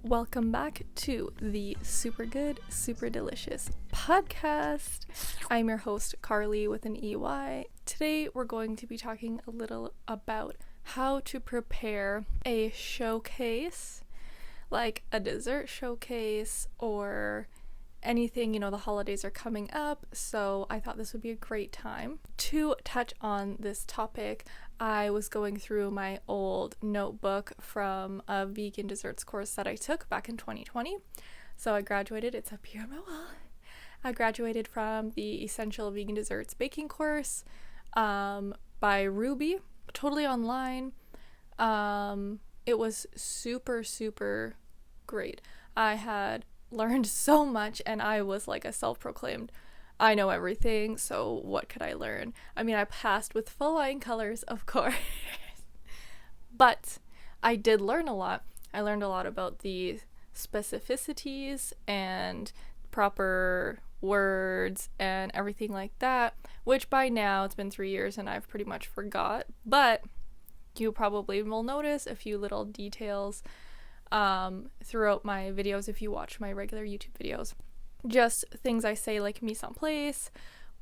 Welcome back to the Super Good, Super Delicious podcast. I'm your host, Carly, with an EY. Today, we're going to be talking a little about how to prepare a showcase, like a dessert showcase or anything. The holidays are coming up, so I thought this would be a great time to touch on this topic. I was going through my old notebook from a vegan desserts course that I took back in 2020. So I graduated, it's up here on my wall. I graduated from the Essential Vegan Desserts Baking course by Ruby, totally online. It was super, super great. I had learned so much, and I was like a self-proclaimed I know everything, so what could I learn? I mean, I passed with flying colors, of course, but I did learn a lot. I learned a lot about the specificities and proper words and everything like that, which by now it's been 3 years and I've pretty much forgot, but you probably will notice a few little details throughout my videos if you watch my regular YouTube videos. Just things I say like mise en place,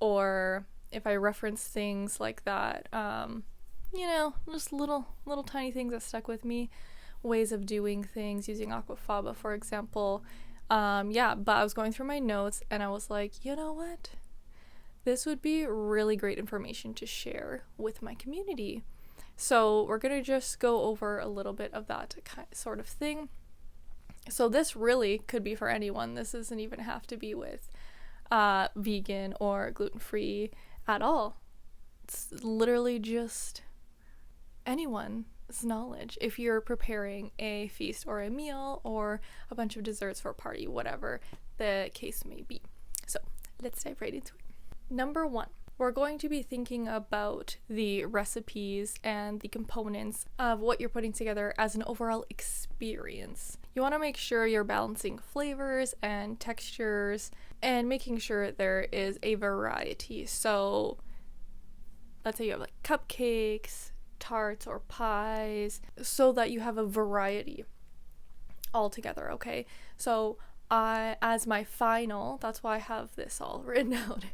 or if I reference things like that, just little tiny things that stuck with me, ways of doing things, using aquafaba, for example. But I was going through my notes and I was like, you know what? This would be really great information to share with my community. So we're going to just go over a little bit of that sort of thing. So this really could be for anyone. This doesn't even have to be with vegan or gluten-free at all. It's literally just anyone's knowledge. If you're preparing a feast or a meal or a bunch of desserts for a party, whatever the case may be. So let's dive right into it. Number 1. We're going to be thinking about the recipes and the components of what you're putting together as an overall experience. You want to make sure you're balancing flavors and textures and making sure there is a variety. So let's say you have like cupcakes, tarts, or pies, so that you have a variety altogether, okay? So as my final, that's why I have this all written out.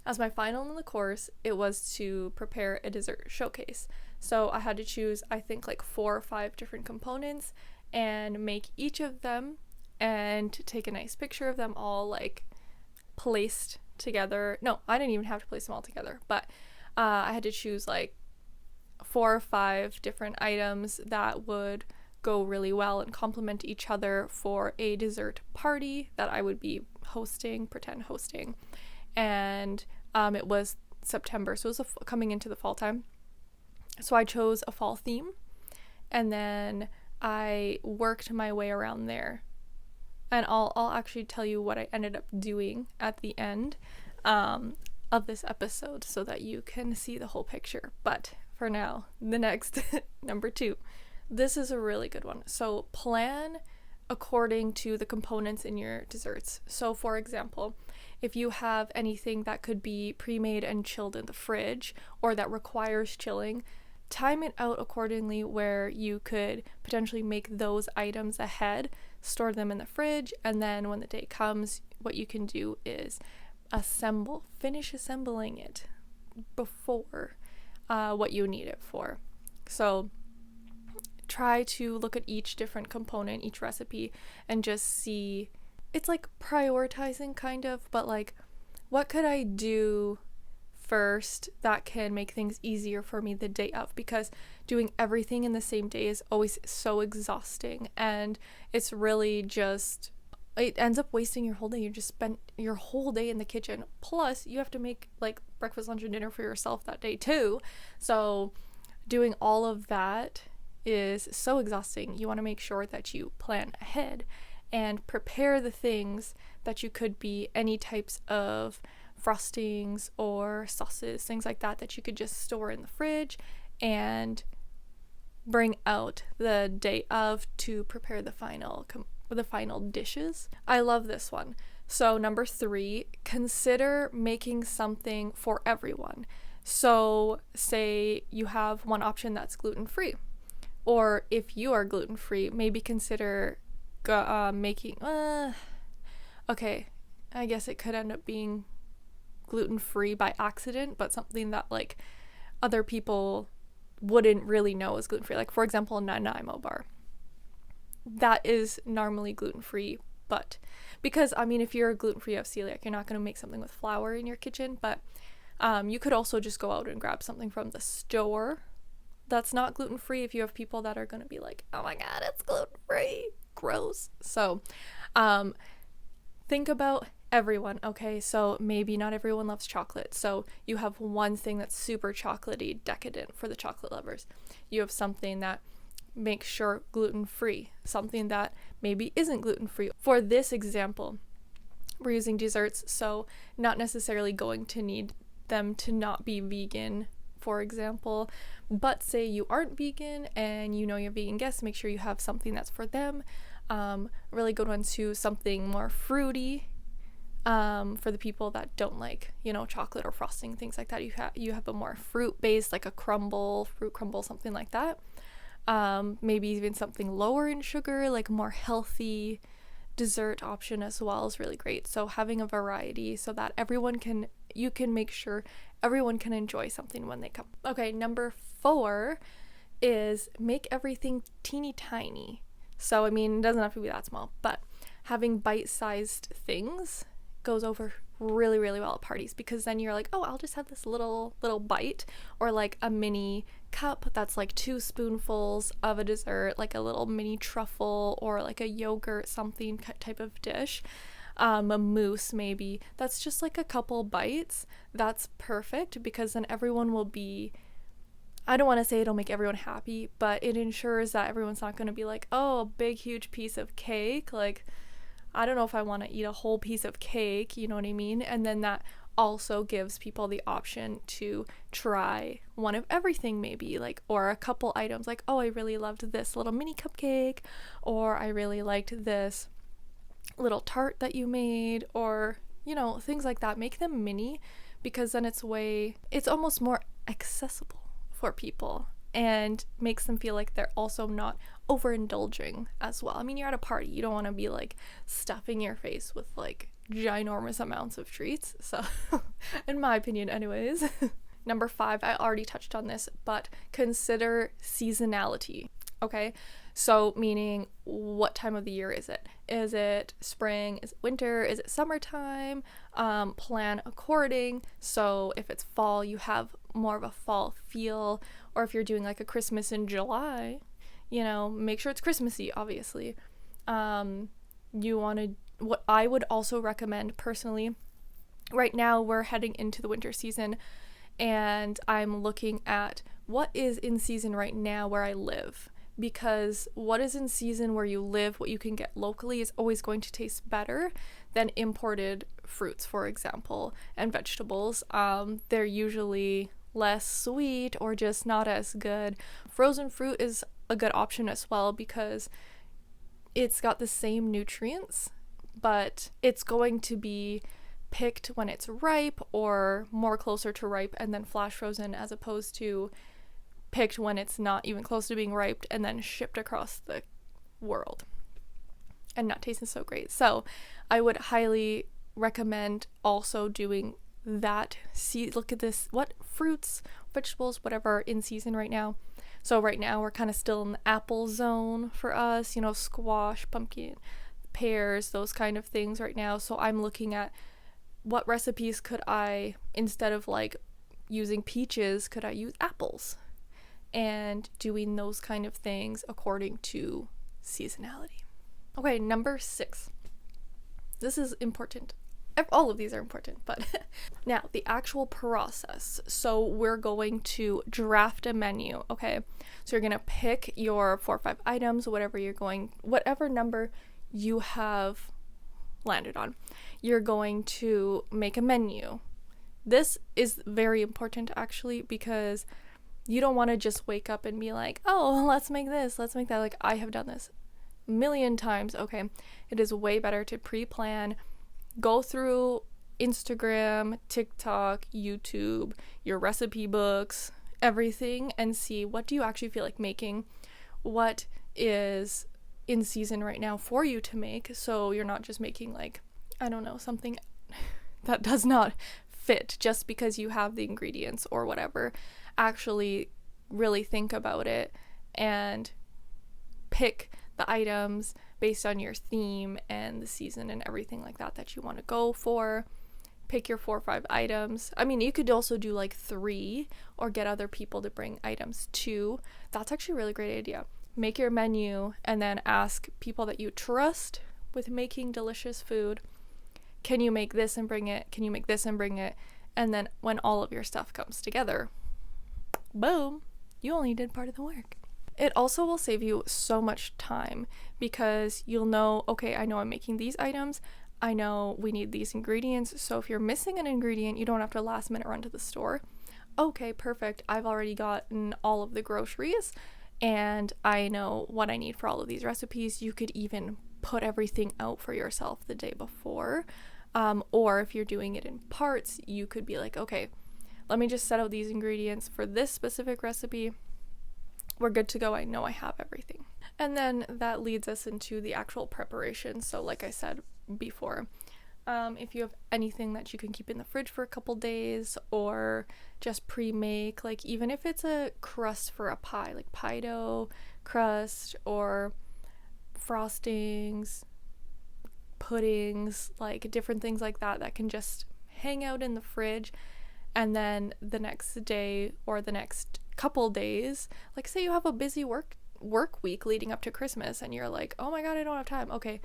As my final in the course, it was to prepare a dessert showcase. So I had to choose, I think, like 4 or 5 different components and make each of them and take a nice picture of them all like placed together. No, I didn't even have to place them all together, but I had to choose like 4 or 5 different items that would go really well and complement each other for a dessert party that I would be pretend hosting. And it was September, so it was coming into the fall time. So I chose a fall theme, and then I worked my way around there. And I'll actually tell you what I ended up doing at the end of this episode so that you can see the whole picture. But for now, the next, number 2. This is a really good one. So plan according to the components in your desserts. So for example, if you have anything that could be pre-made and chilled in the fridge or that requires chilling, time it out accordingly where you could potentially make those items ahead, store them in the fridge, and then when the day comes, what you can do is finish assembling it before what you need it for. So try to look at each different component, each recipe, and just see. It's like prioritizing kind of, but like, what could I do first that can make things easier for me the day of? Because doing everything in the same day is always so exhausting, and it's really just, it ends up wasting your whole day. You just spent your whole day in the kitchen. Plus, you have to make like breakfast, lunch, and dinner for yourself that day too. So doing all of that is so exhausting. You want to make sure that you plan ahead and prepare the things that you could be any types of frostings or sauces, things like that you could just store in the fridge and bring out the day of to prepare the final dishes. I love this one. So number 3, consider making something for everyone. So say you have one option that's gluten-free, or if you are gluten-free, maybe consider making, okay, I guess it could end up being gluten-free by accident, but something that like other people wouldn't really know is gluten-free. Like for example, a Nanaimo bar. That is normally gluten-free, but because I mean if you're gluten-free, you have celiac, you're not going to make something with flour in your kitchen, but you could also just go out and grab something from the store that's not gluten-free if you have people that are going to be like, oh my god, it's gluten-free, gross. So think about everyone, okay? So maybe not everyone loves chocolate, so you have one thing that's super chocolatey, decadent for the chocolate lovers. You have something that makes sure gluten-free, something that maybe isn't gluten-free. For this example, we're using desserts, so not necessarily going to need them to not be vegan, for example, but say you aren't vegan and you know your vegan guests, make sure you have something that's for them. Really good one too, something more fruity, for the people that don't like, you know, chocolate or frosting, things like that. You have a more fruit based, like a fruit crumble, something like that. Maybe even something lower in sugar, like a more healthy dessert option as well is really great. So having a variety so that you can make sure everyone can enjoy something when they come. Okay, number 4 is make everything teeny tiny. So I mean, it doesn't have to be that small, but having bite-sized things goes over really, really well at parties, because then you're like, oh, I'll just have this little bite, or like a mini cup that's like 2 spoonfuls of a dessert, like a little mini truffle or like a yogurt something type of dish, a mousse maybe, that's just like a couple bites. That's perfect, because then everyone will be, I don't want to say it'll make everyone happy, but it ensures that everyone's not going to be like, oh, a big huge piece of cake, like I don't know if I want to eat a whole piece of cake, you know what I mean? And then that also gives people the option to try one of everything maybe, like, or a couple items, like, oh, I really loved this little mini cupcake, or I really liked this little tart that you made, or, you know, things like that. Make them mini, because then it's almost more accessible for people and makes them feel like they're also not overindulging as well. I mean, you're at a party, you don't want to be like stuffing your face with like ginormous amounts of treats. So in my opinion anyways. Number 5, I already touched on this, but consider seasonality. Okay, so meaning what time of the year is it? Is it spring? Is it winter? Is it summertime? Plan according. So if it's fall, you have more of a fall feel, or if you're doing like a Christmas in July, you know, make sure it's Christmassy, obviously. What I would also recommend personally, right now we're heading into the winter season, and I'm looking at what is in season right now where I live, because what is in season where you live, what you can get locally, is always going to taste better than imported fruits, for example, and vegetables. They're usually less sweet or just not as good. Frozen fruit is a good option as well, because it's got the same nutrients, but it's going to be picked when it's ripe or more closer to ripe and then flash frozen, as opposed to picked when it's not even close to being ripe and then shipped across the world and not tasting so great. So I would highly recommend also doing that. See, look at this, what fruits, vegetables, whatever in season right now. So right now we're kind of still in the apple zone for us, you know, squash, pumpkin, pears, those kind of things right now. So I'm looking at what recipes could I, instead of like using peaches, could I use apples, and doing those kind of things according to seasonality. Okay, number 6. This is important. All of these are important, but now the actual process. So we're going to draft a menu, okay? So you're going to pick your 4 or 5 items, whatever number you have landed on. You're going to make a menu. This is very important actually, because you don't want to just wake up and be like, oh, let's make this, let's make that. Like, I have done this a million times, okay? It is way better to pre-plan, go through Instagram, TikTok, YouTube, your recipe books, everything, and see what do you actually feel like making, what is in season right now for you to make, so you're not just making like, I don't know, something that does not fit just because you have the ingredients or whatever. Actually really think about it and pick the items based on your theme and the season and everything like that you want to go for. Pick your 4 or 5 items. I mean, you could also do like 3 or get other people to bring items too. That's actually a really great idea. Make your menu and then ask people that you trust with making delicious food, can you make this and bring it? Can you make this and bring it? And then when all of your stuff comes together, boom, you only did part of the work. It also will save you so much time because you'll know, okay, I know I'm making these items. I know we need these ingredients. So if you're missing an ingredient, you don't have to last minute run to the store. Okay, perfect. I've already gotten all of the groceries and I know what I need for all of these recipes. You could even put everything out for yourself the day before. Or if you're doing it in parts, you could be like, okay, let me just set out these ingredients for this specific recipe. We're good to go. I know I have everything. And then that leads us into the actual preparation. So like I said before, if you have anything that you can keep in the fridge for a couple days or just pre-make, like even if it's a crust for a pie, like pie dough crust or frostings, puddings, like different things like that can just hang out in the fridge. And then the next day or the next couple days, like say you have a busy work week leading up to Christmas and you're like, oh my god, I don't have time. Okay,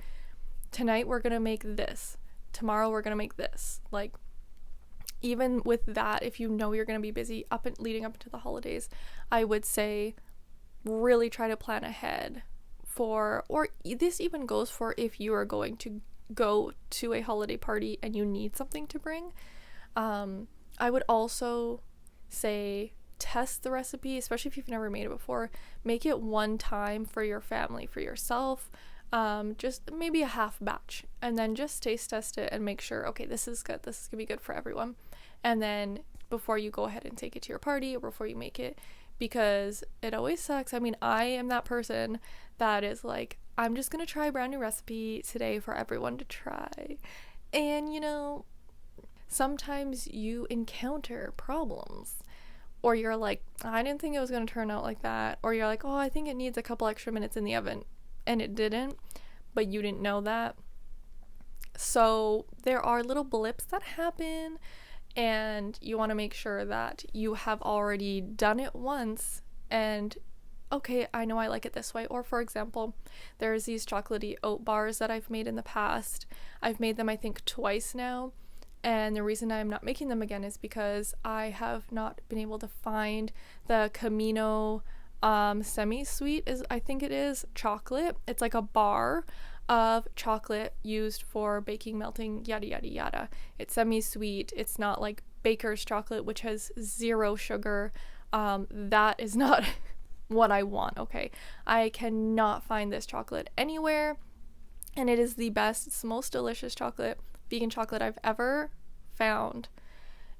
tonight we're gonna make this, tomorrow we're gonna make this. Like even with that, if you know you're gonna be busy leading up to the holidays, I would say really try to plan ahead for, or this even goes for if you are going to go to a holiday party and you need something to bring. I would also say test the recipe, especially if you've never made it before. Make it one time for your family, for yourself, just maybe a half batch, and then just taste test it and make sure, okay, this is good, this is gonna be good for everyone. And then before you go ahead and take it to your party or before you make it, because it always sucks. I mean, I am that person that is like, I'm just gonna try a brand new recipe today for everyone to try. And you know, sometimes you encounter problems, or you're like, I didn't think it was going to turn out like that, or you're like, oh, I think it needs a couple extra minutes in the oven, and it didn't, but you didn't know that. So there are little blips that happen, and you want to make sure that you have already done it once and okay, I know I like it this way. Or for example, there's these chocolatey oat bars that I've made in the past. I've made them I think twice now. And the reason I'm not making them again is because I have not been able to find the Camino semi-sweet, I think it is, chocolate. It's like a bar of chocolate used for baking, melting, yada yada yada. It's semi-sweet. It's not like baker's chocolate, which has 0 sugar. That is not what I want, okay? I cannot find this chocolate anywhere, and it is the best, it's the most delicious vegan chocolate I've ever found,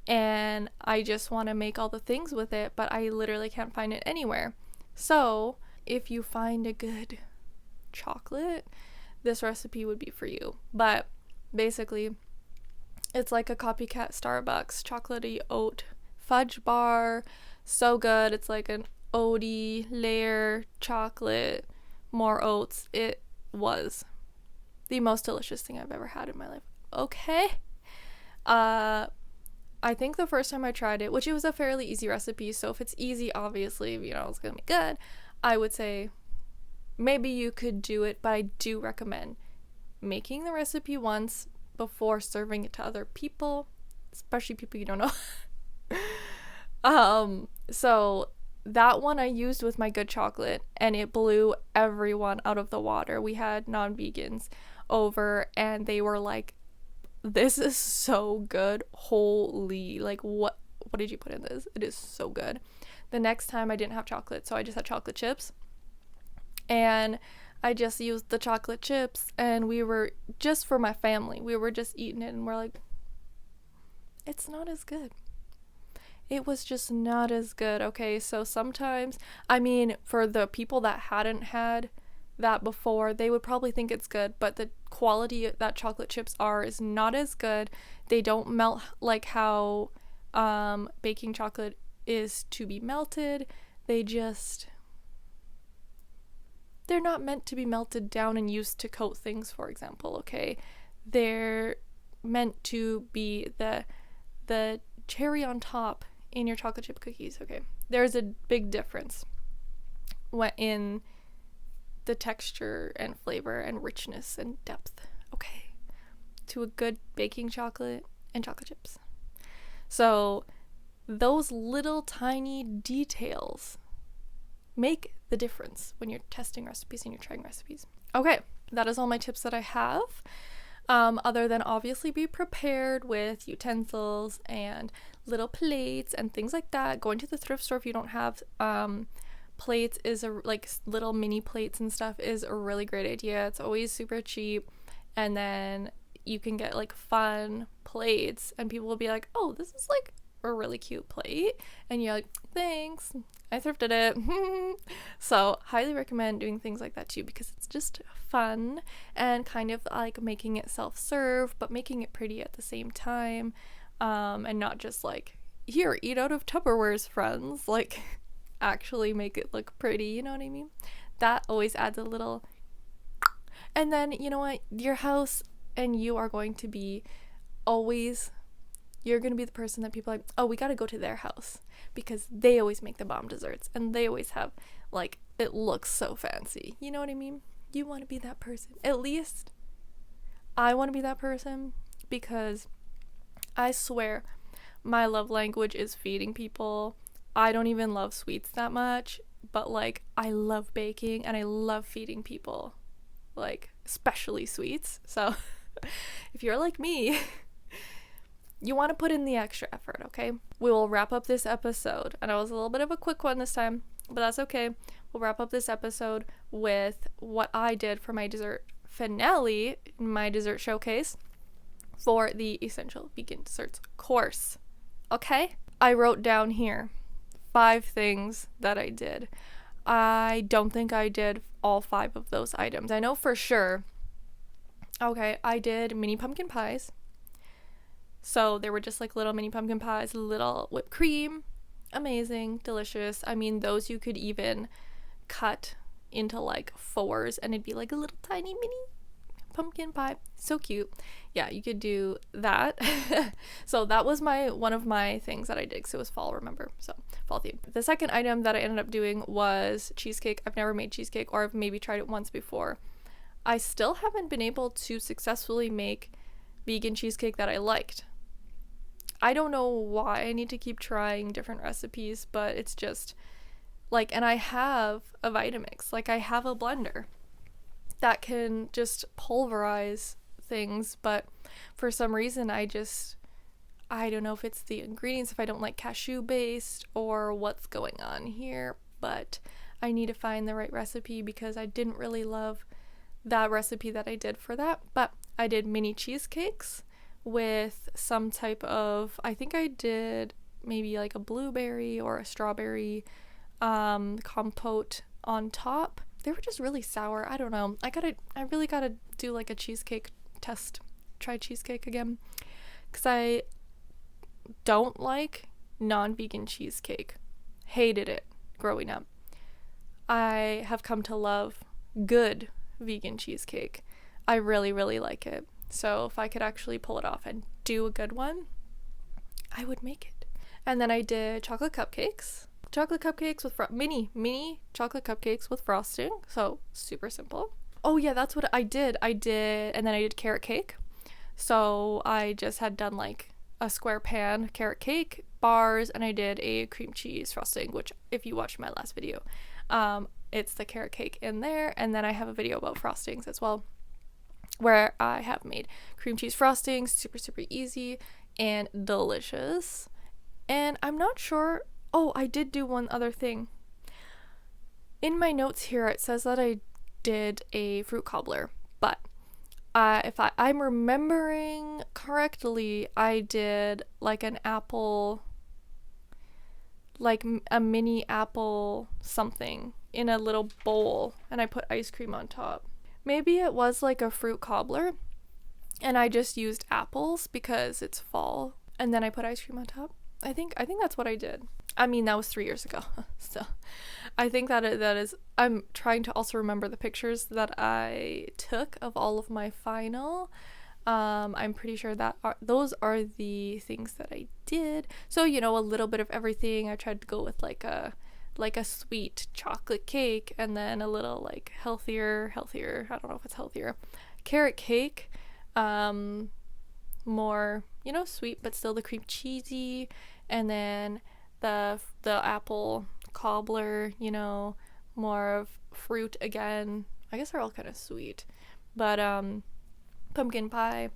and I just want to make all the things with it, but I literally can't find it anywhere. So if you find a good chocolate, this recipe would be for you. But basically, it's like a copycat Starbucks chocolatey oat fudge bar. So good. It's like an oaty layer chocolate, more oats. It was the most delicious thing I've ever had in my life. Okay. I think the first time I tried it, which it was a fairly easy recipe, so if it's easy, obviously, you know, it's gonna be good. I would say maybe you could do it, but I do recommend making the recipe once before serving it to other people, especially people you don't know. So that one I used with my good chocolate, and it blew everyone out of the water. We had non-vegans over, and they were like, this is so good. Holy, like, what did you put in this? It is so good. The next time I didn't have chocolate, so I just had chocolate chips, and I just used the chocolate chips, and we were just for my family. We were just eating it, and we're like, it's not as good. It was just not as good. Okay, so sometimes, I mean, for the people that hadn't had that before, they would probably think it's good, but the quality that chocolate chips are is not as good. They don't melt like how baking chocolate is to be melted. They're not meant to be melted down and used to coat things, for example, okay? They're meant to be the cherry on top in your chocolate chip cookies, okay? There's a big difference in the texture and flavor and richness and depth, okay, to a good baking chocolate and chocolate chips. So those little tiny details make the difference when you're testing recipes and you're trying recipes. Okay, that is all my tips that I have. Other than obviously be prepared with utensils and little plates and things like that. Going to the thrift store if you don't have plates like little mini plates and stuff is a really great idea. It's always super cheap, and then you can get like fun plates and people will be like, oh, this is like a really cute plate, and you're like, thanks, I thrifted it. So highly recommend doing things like that too, because it's just fun and kind of like making it self-serve but making it pretty at the same time, and not just like, here, eat out of Tupperwares, friends. Like, actually make it look pretty, you know what I mean? That always adds a little. And then, you know what, your house and you are going to be you're going to be the person that people are like, oh, we got to go to their house because they always make the bomb desserts and they always have, like, it looks so fancy. You know what I mean? You want to be that person. At least I want to be that person, because I swear my love language is feeding people. I don't even love sweets that much, but like I love baking and I love feeding people, like especially sweets. So if you're like me, you want to put in the extra effort, okay? We will wrap up this episode. And it was a little bit of a quick one this time, but that's okay. We'll wrap up this episode with what I did for my dessert finale, my dessert showcase for the Essential Vegan Desserts course. Okay? I wrote down here 5 things that I did. I don't think I did all 5 of those items. I know for sure. Okay, I did mini pumpkin pies. So they were just like little mini pumpkin pies, little whipped cream. Amazing, delicious. I mean, those you could even cut into like 4s and it'd be like a little tiny mini pumpkin pie. So cute. Yeah, you could do that. So that was one of my things that I did, because it was fall, remember? So fall theme. The second item that I ended up doing was cheesecake. I've never made cheesecake, or I've maybe tried it once before. I still haven't been able to successfully make vegan cheesecake that I liked. I don't know why. I need to keep trying different recipes, but it's just like, and I have a Vitamix, like I have a blender that can just pulverize things, but for some reason I don't know if it's the ingredients, if I don't like cashew based or what's going on here, but I need to find the right recipe, because I didn't really love that recipe that I did for that. But I did mini cheesecakes with some type of, I think I did maybe like a blueberry or a strawberry compote on top. They were just really sour. I don't know. I really gotta do like a cheesecake test. Try cheesecake again, because I don't like non-vegan cheesecake. Hated it growing up. I have come to love good vegan cheesecake. I really, really like it. So if I could actually pull it off and do a good one, I would make it. And then I did chocolate cupcakes with mini chocolate cupcakes with frosting. So super simple. Oh yeah, that's what I did. And then I did carrot cake. So I just had done like a square pan carrot cake, bars, and I did a cream cheese frosting, which if you watched my last video, it's the carrot cake in there. And then I have a video about frostings as well, where I have made cream cheese frostings, super, super easy and delicious. And I'm not sure, oh, I did do one other thing. In my notes here, it says that I did a fruit cobbler, but if I'm remembering correctly, I did like an apple, like a mini apple something in a little bowl and I put ice cream on top. Maybe it was like a fruit cobbler and I just used apples because it's fall and then I put ice cream on top. I think that's what I did. I mean, that was 3 years ago. So I think that is, I'm trying to also remember the pictures that I took of all of my final. I'm pretty sure that those are the things that I did. So, you know, a little bit of everything. I tried to go with like a sweet chocolate cake and then a little like healthier, I don't know if it's healthier, carrot cake, more, you know, sweet but still the cream cheesy, and then the apple cobbler, you know, more of fruit again. I guess they're all kind of sweet, but pumpkin pie,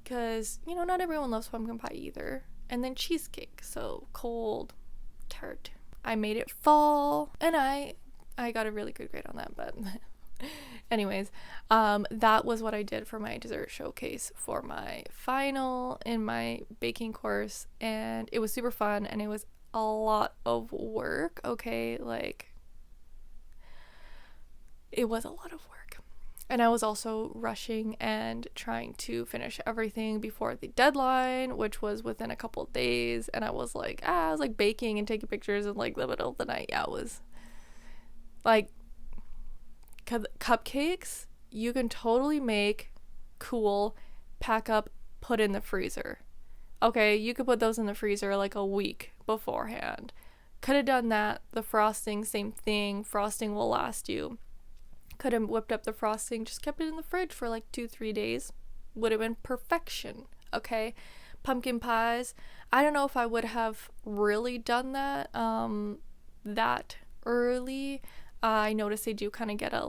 because, you know, not everyone loves pumpkin pie either. And then cheesecake, so cold, tart. I made it fall, and I got a really good grade on that, but anyways, that was what I did for my dessert showcase for my final in my baking course, and it was super fun, and it was a lot of work, okay? Like, it was a lot of work. And I was also rushing and trying to finish everything before the deadline, which was within a couple of days. And I was like baking and taking pictures in like the middle of the night. Yeah, it was like cupcakes. You can totally make, cool, pack up, put in the freezer. Okay, you could put those in the freezer like a week beforehand. Could have done that. The frosting, same thing. Frosting will last you. Could have whipped up the frosting, just kept it in the fridge for like 2-3 days. Would have been perfection. Okay, pumpkin pies, I don't know if I would have really done that that early. I noticed they do kind of get a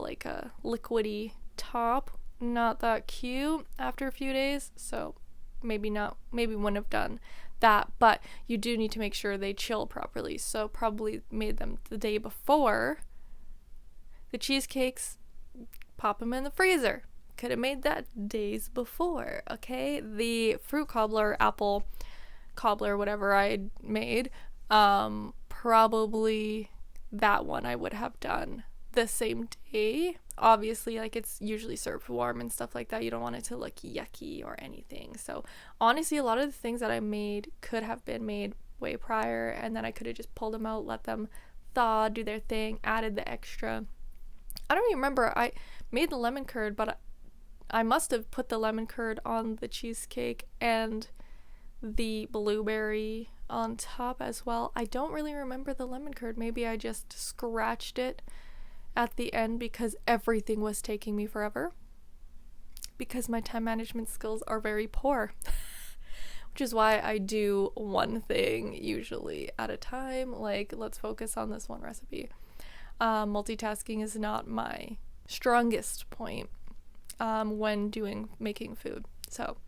liquidy top, not that cute after a few days, so maybe wouldn't have done that. But you do need to make sure they chill properly, so probably made them the day before. The cheesecakes, pop them in the freezer. Could have made that days before, okay? The fruit cobbler, apple cobbler, whatever I made, probably that one I would have done the same day. Obviously, like, it's usually served warm and stuff like that. You don't want it to look yucky or anything. So honestly, a lot of the things that I made could have been made way prior, and then I could have just pulled them out, let them thaw, do their thing, added the extra. I don't even remember. I made the lemon curd, but I must have put the lemon curd on the cheesecake and the blueberry on top as well. I don't really remember the lemon curd. Maybe I just scratched it at the end because everything was taking me forever. Because my time management skills are very poor. Which is why I do one thing usually at a time. Like, let's focus on this one recipe. Multitasking is not my strongest point when making food, so,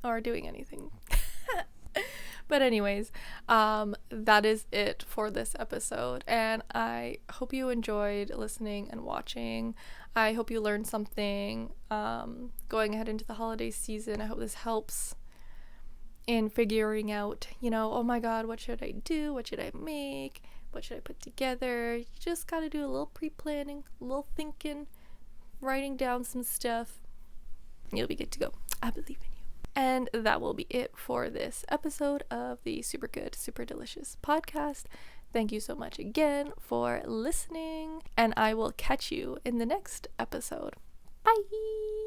or doing anything. But anyways, that is it for this episode, and I hope you enjoyed listening and watching. I hope you learned something going ahead into the holiday season. I hope this helps in figuring out, you know, oh my god, what should I do? What should I make? What should I put together? You just gotta do a little pre-planning, a little thinking, writing down some stuff. You'll be good to go. I believe in you. And that will be it for this episode of the Super Good, Super Delicious podcast. Thank you so much again for listening, and I will catch you in the next episode. Bye!